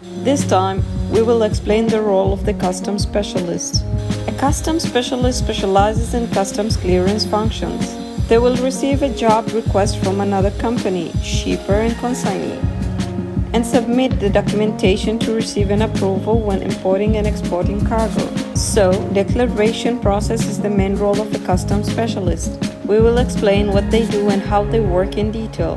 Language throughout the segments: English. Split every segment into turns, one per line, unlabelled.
This time, we will explain the role of the customs specialist. A customs specialist specializes in customs clearance functions. They will receive a job request from another company, shipper and consignee, and submit the documentation to receive an approval when importing and exporting cargo. So, declaration process is the main role of a customs specialist. We will explain what they do and how they work in detail.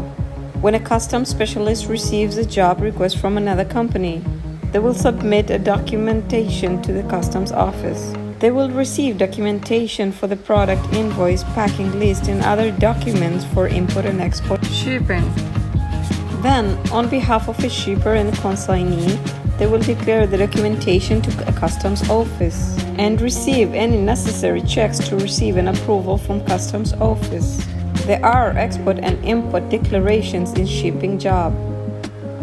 When a customs specialist receives a job request from another company, they will submit a documentation to the customs office. They will receive documentation for the product invoice, packing list, and other documents for import and export shipping. Then, on behalf of a shipper and a consignee, they will declare the documentation to a customs office and receive any necessary checks to receive an approval from customs office. There are export and import declarations in shipping job.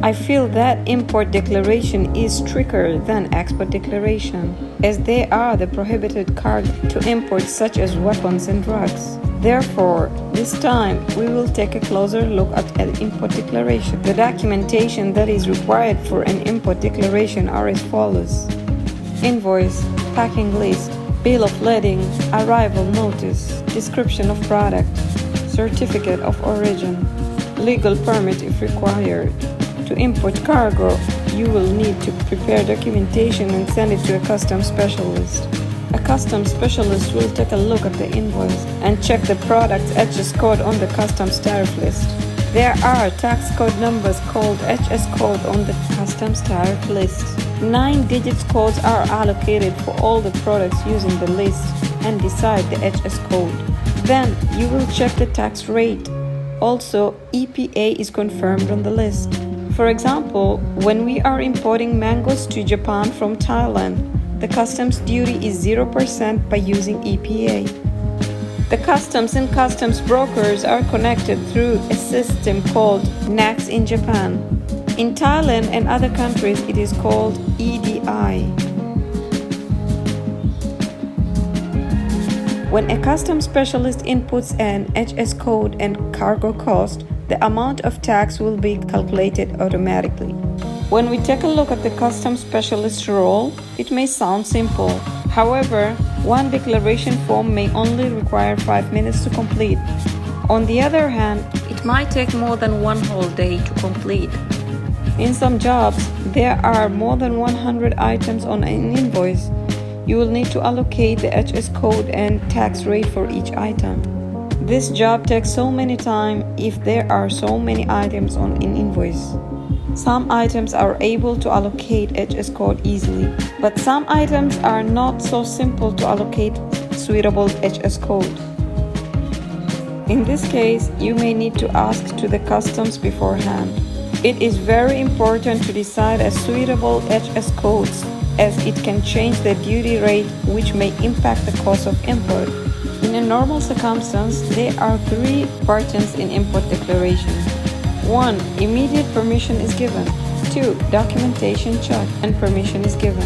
I feel that import declaration is stricter than export declaration, as they are the prohibited cargo to import such as weapons and drugs. Therefore, this time we will take a closer look at an import declaration. The documentation that is required for an import declaration are as follows: invoice, packing list, bill of lading, arrival notice, description of product, certificate of origin, legal permit if required. To import cargo, you will need to prepare documentation and send it to a customs specialist. A customs specialist will take a look at the invoice and check the product's HS code on the customs tariff list. There are tax code numbers called HS code on the customs tariff list. 9 digits codes are allocated for all the products using the list and decide the HS code. Then you will check the tax rate. Also, EPA is confirmed on the list. For example, when we are importing mangoes to Japan from Thailand, the customs duty is 0% by using EPA. The customs and customs brokers are connected through a system called NACS in Japan. In Thailand and other countries, it is called EDI. When a customs specialist inputs an HS code and cargo cost, the amount of tax will be calculated automatically. When we take a look at the customs specialist's role, it may sound simple. However, one declaration form may only require 5 minutes to complete. On the other hand, it might take more than one whole day to complete. In some jobs, there are more than 100 items on an invoice. You will need to allocate the HS code and tax rate for each item. This job takes so many time if there are so many items on an invoice. Some items are able to allocate HS code easily, but some items are not so simple to allocate suitable HS code. In this case, you may need to ask to the customs beforehand. It is very important to decide a suitable HS code, as it can change the duty rate, which may impact the cost of import. In a normal circumstance, there are 3 parts in import declaration. 1. Immediate permission is given. 2. Documentation check and permission is given.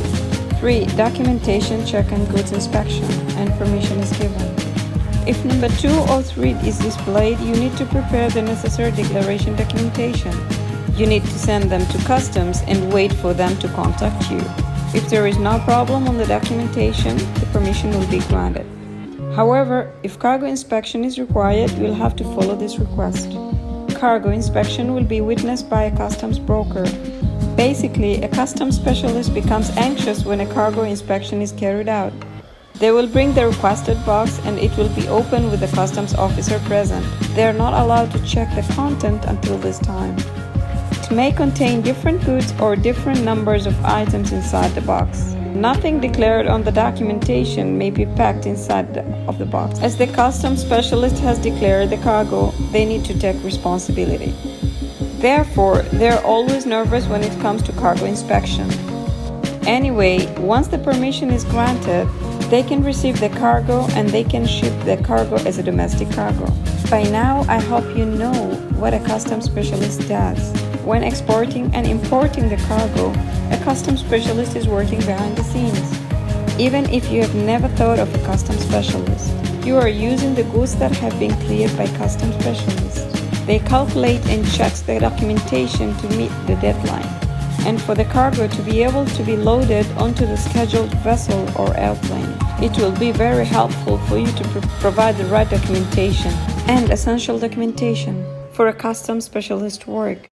3. Documentation check and goods inspection and permission is given. If number 2 or 3 is displayed, you need to prepare the necessary declaration documentation. You need to send them to customs and wait for them to contact you. If there is no problem on the documentation, the permission will be granted. However, if cargo inspection is required, you will have to follow this request. Cargo inspection will be witnessed by a customs broker. Basically, a customs specialist becomes anxious when a cargo inspection is carried out. They will bring the requested box and it will be opened with the customs officer present. They are not allowed to check the content until this time. It may contain different goods or different numbers of items inside the box. Nothing declared on the documentation may be packed inside of the box. As the customs specialist has declared the cargo, they need to take responsibility. Therefore, they are always nervous when it comes to cargo inspection. Anyway, once the permission is granted, they can receive the cargo and they can ship the cargo as a domestic cargo. By now, I hope you know what a customs specialist does. When exporting and importing the cargo, a customs specialist is working behind the scenes. Even if you have never thought of a customs specialist, you are using the goods that have been cleared by customs specialists. They calculate and check the documentation to meet the deadline. and for the cargo to be able to be loaded onto the scheduled vessel or airplane. It will be very helpful for you to provide the right documentation and essential documentation for a customs specialist work.